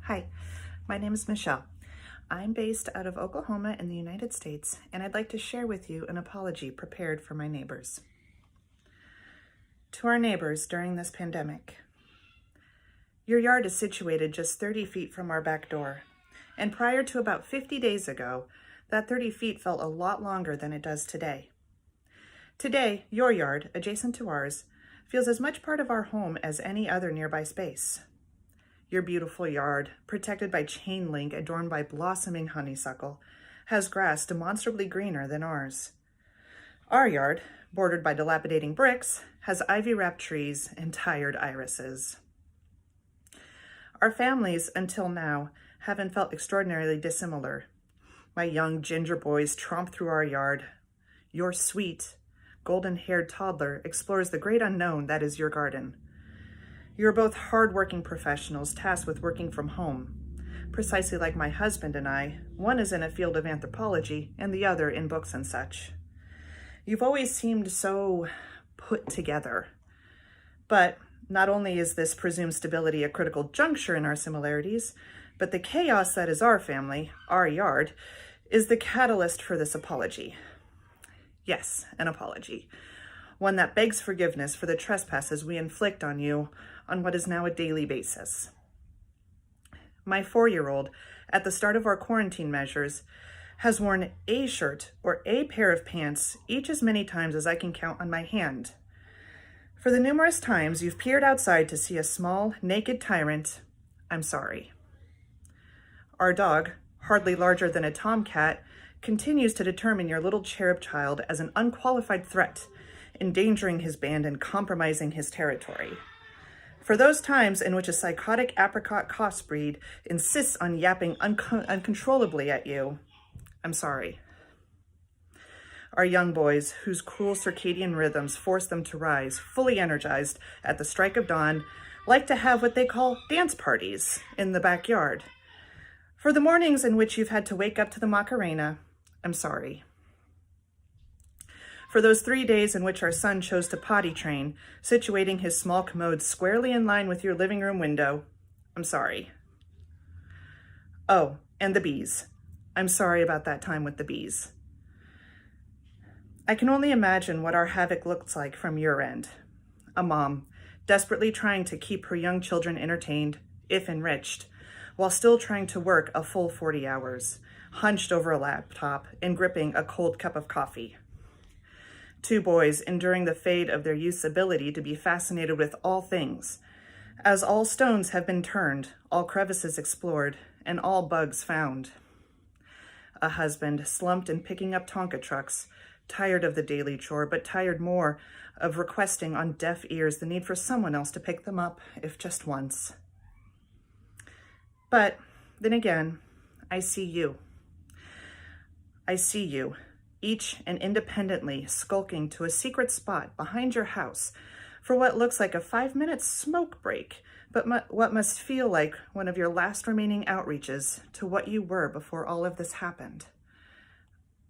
Hi, my name is Michelle. I'm based out of Oklahoma in the United States, and I'd like to share with you an apology prepared for my neighbors. To our neighbors during this pandemic, your yard is situated just 30 feet from our back door, and prior to about 50 days ago, that 30 feet felt a lot longer than it does today. Today, your yard, adjacent to ours, feels as much part of our home as any other nearby space. Your beautiful yard, protected by chain link adorned by blossoming honeysuckle, has grass demonstrably greener than ours. Our yard, bordered by dilapidating bricks, has ivy-wrapped trees and tired irises. Our families, until now, haven't felt extraordinarily dissimilar. My young ginger boys tromp through our yard. Your sweet, golden-haired toddler explores the great unknown that is your garden. You're both hard-working professionals tasked with working from home. Precisely like my husband and I, one is in a field of anthropology and the other in books and such. You've always seemed so put together. But not only is this presumed stability a critical juncture in our similarities, but the chaos that is our family, our yard, is the catalyst for this apology. Yes, an apology. One that begs forgiveness for the trespasses we inflict on you on what is now a daily basis. My 4-year-old, at the start of our quarantine measures, has worn a shirt or a pair of pants each as many times as I can count on my hand. For the numerous times you've peered outside to see a small, naked tyrant, I'm sorry. Our dog, hardly larger than a tomcat, continues to determine your little cherub child as an unqualified threat, endangering his band and compromising his territory. For those times in which a psychotic apricot crossbreed insists on yapping uncontrollably at you, I'm sorry. Our young boys, whose cruel circadian rhythms force them to rise, fully energized at the strike of dawn, like to have what they call dance parties in the backyard. For the mornings in which you've had to wake up to the Macarena, I'm sorry. For those 3 days in which our son chose to potty train, situating his small commode squarely in line with your living room window, I'm sorry. Oh, and the bees. I'm sorry about that time with the bees. I can only imagine what our havoc looks like from your end. A mom, desperately trying to keep her young children entertained, if enriched, while still trying to work a full 40 hours, hunched over a laptop and gripping a cold cup of coffee. 2 boys enduring the fate of their youth's ability to be fascinated with all things, as all stones have been turned, all crevices explored, and all bugs found. A husband slumped in picking up Tonka trucks, tired of the daily chore, but tired more of requesting on deaf ears the need for someone else to pick them up, if just once. But then again, I see you. I see you, each and independently skulking to a secret spot behind your house for what looks like a 5-minute smoke break, but what must feel like one of your last remaining outreaches to what you were before all of this happened.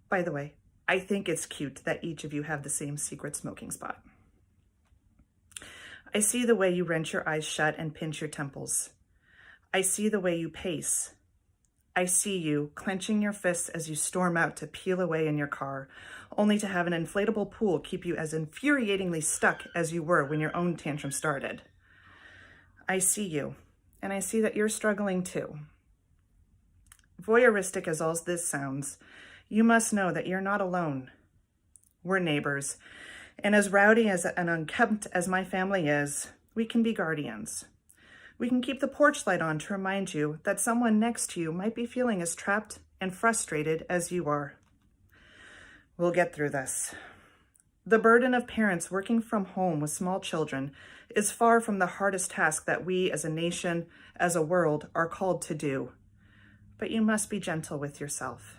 By the way, I think it's cute that each of you have the same secret smoking spot. I see the way you wrench your eyes shut and pinch your temples. I see the way you pace. I see you clenching your fists as you storm out to peel away in your car, only to have an inflatable pool keep you as infuriatingly stuck as you were when your own tantrum started. I see you, and I see that you're struggling too. Voyeuristic as all this sounds, you must know that you're not alone. We're neighbors, and as rowdy and unkempt as my family is, we can be guardians. We can keep the porch light on to remind you that someone next to you might be feeling as trapped and frustrated as you are. We'll get through this. The burden of parents working from home with small children is far from the hardest task that we as a nation, as a world, are called to do. But you must be gentle with yourself.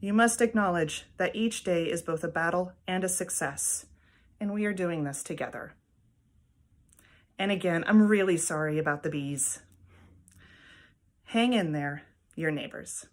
You must acknowledge that each day is both a battle and a success, and we are doing this together. And again, I'm really sorry about the bees. Hang in there, your neighbors.